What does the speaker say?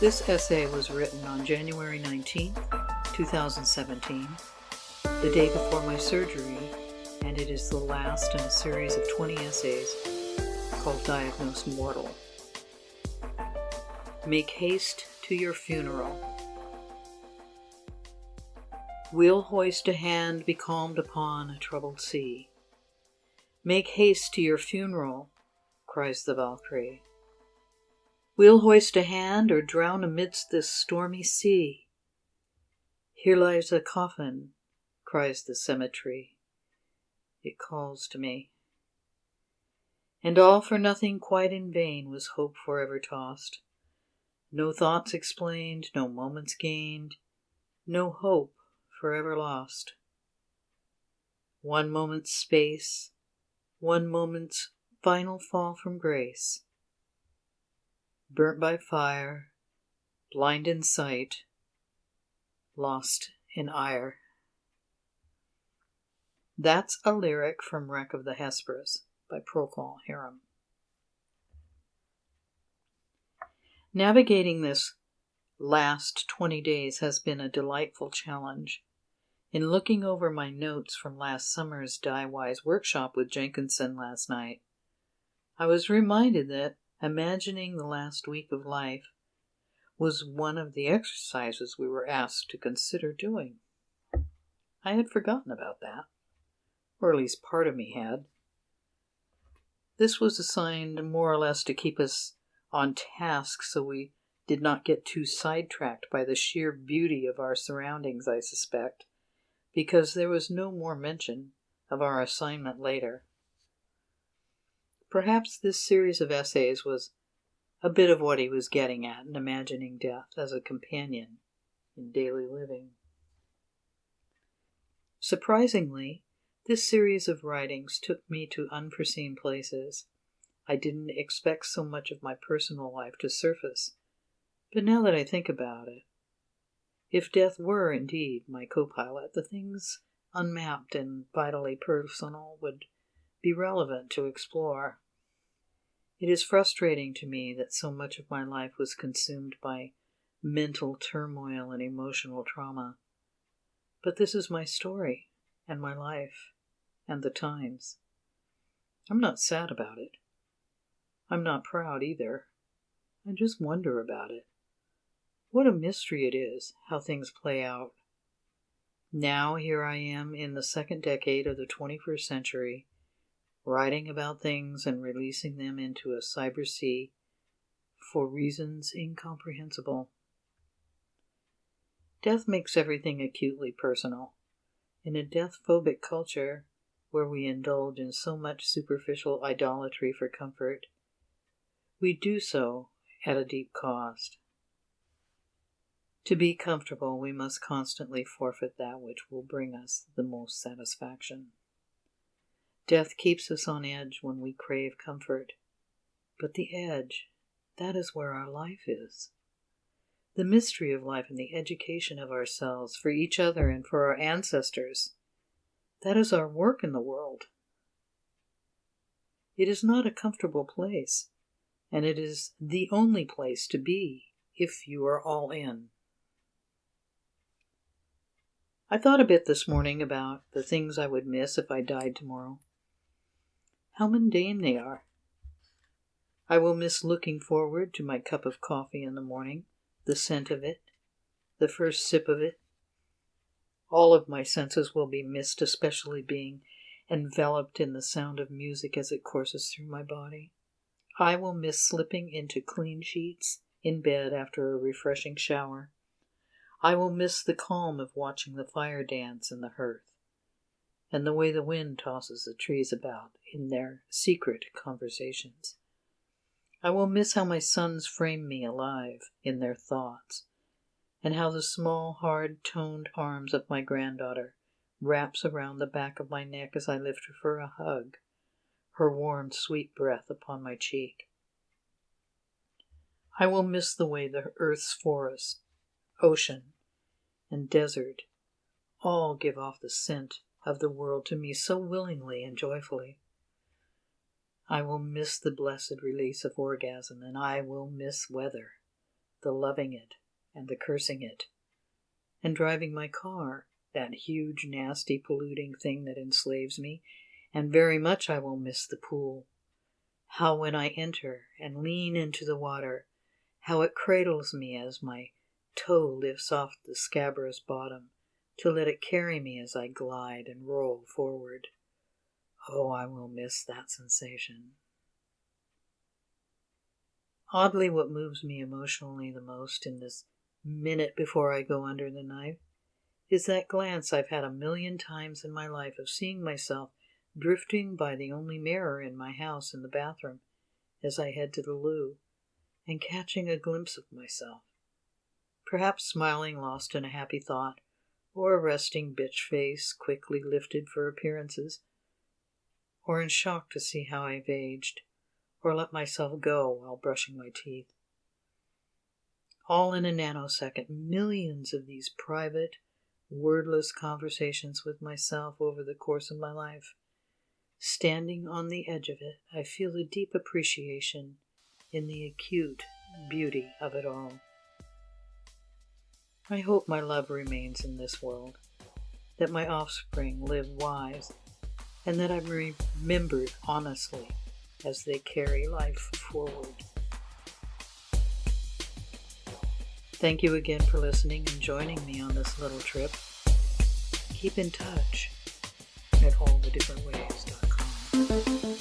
This essay was written on January 19th, 2017, the day before my surgery, and it is the last in a series of 20 essays called Diagnosed Mortal. Make haste to your funeral. We'll hoist a hand becalmed upon a troubled sea. Make haste to your funeral, cries the Valkyrie. We'll hoist a hand or drown amidst this stormy sea. Here lies a coffin, cries the cemetery. It calls to me. And all for nothing, quite in vain, was hope forever tossed. No thoughts explained, no moments gained, no hope forever lost. One moment's space, one moment's final fall from grace. Burnt by fire, blind in sight, lost in ire. That's a lyric from Wreck of the Hesperus by Procol Harum. Navigating this last 20 days has been a delightful challenge. In looking over my notes from last summer's DIY workshop with Jenkinson last night, I was reminded that imagining the last week of life was one of the exercises we were asked to consider doing. I had forgotten about that, or at least part of me had. This was assigned more or less to keep us on task so we did not get too sidetracked by the sheer beauty of our surroundings, I suspect, because there was no more mention of our assignment later. Perhaps this series of essays was a bit of what he was getting at in imagining death as a companion in daily living. Surprisingly, this series of writings took me to unforeseen places. I didn't expect so much of my personal life to surface, but now that I think about it, if death were indeed my co-pilot, the things unmapped and vitally personal would be relevant to explore. It is frustrating to me that so much of my life was consumed by mental turmoil and emotional trauma. But this is my story, and my life, and the times. I'm not sad about it. I'm not proud either. I just wonder about it. What a mystery it is, how things play out. Now here I am in the second decade of the 21st century, writing about things and releasing them into a cyber sea for reasons incomprehensible. Death makes everything acutely personal. In a death-phobic culture, where we indulge in so much superficial idolatry for comfort, we do so at a deep cost. To be comfortable, we must constantly forfeit that which will bring us the most satisfaction. Death keeps us on edge when we crave comfort. But the edge, that is where our life is. The mystery of life and the education of ourselves for each other and for our ancestors, that is our work in the world. It is not a comfortable place, and it is the only place to be if you are all in. I thought a bit this morning about the things I would miss if I died tomorrow. How mundane they are. I will miss looking forward to my cup of coffee in the morning, the scent of it, the first sip of it. All of my senses will be missed, especially being enveloped in the sound of music as it courses through my body. I will miss slipping into clean sheets in bed after a refreshing shower. I will miss the calm of watching the fire dance in the hearth, and the way the wind tosses the trees about in their secret conversations. I will miss how my sons frame me alive in their thoughts, and how the small, hard-toned arms of my granddaughter wraps around the back of my neck as I lift her for a hug, her warm, sweet breath upon my cheek. I will miss the way the earth's forest, ocean, and desert all give off the scent of the world to me so willingly and joyfully. I will miss the blessed release of orgasm, and I will miss weather, the loving it and the cursing it, and driving my car, that huge, nasty, polluting thing that enslaves me, and very much I will miss the pool. How when I enter and lean into the water, how it cradles me as my toe lifts off the scabrous bottom to let it carry me as I glide and roll forward. Oh, I will miss that sensation. Oddly, what moves me emotionally the most in this minute before I go under the knife is that glance I've had 1,000,000 times in my life of seeing myself drifting by the only mirror in my house in the bathroom as I head to the loo, and catching a glimpse of myself, perhaps smiling lost in a happy thought, or a resting bitch face quickly lifted for appearances, or in shock to see how I've aged, or let myself go while brushing my teeth. All in a nanosecond, millions of these private, wordless conversations with myself over the course of my life. Standing on the edge of it, I feel a deep appreciation in the acute beauty of it all. I hope my love remains in this world, that my offspring live wise, and that I'm remembered honestly as they carry life forward. Thank you again for listening and joining me on this little trip. Keep in touch at allthedifferentways.com.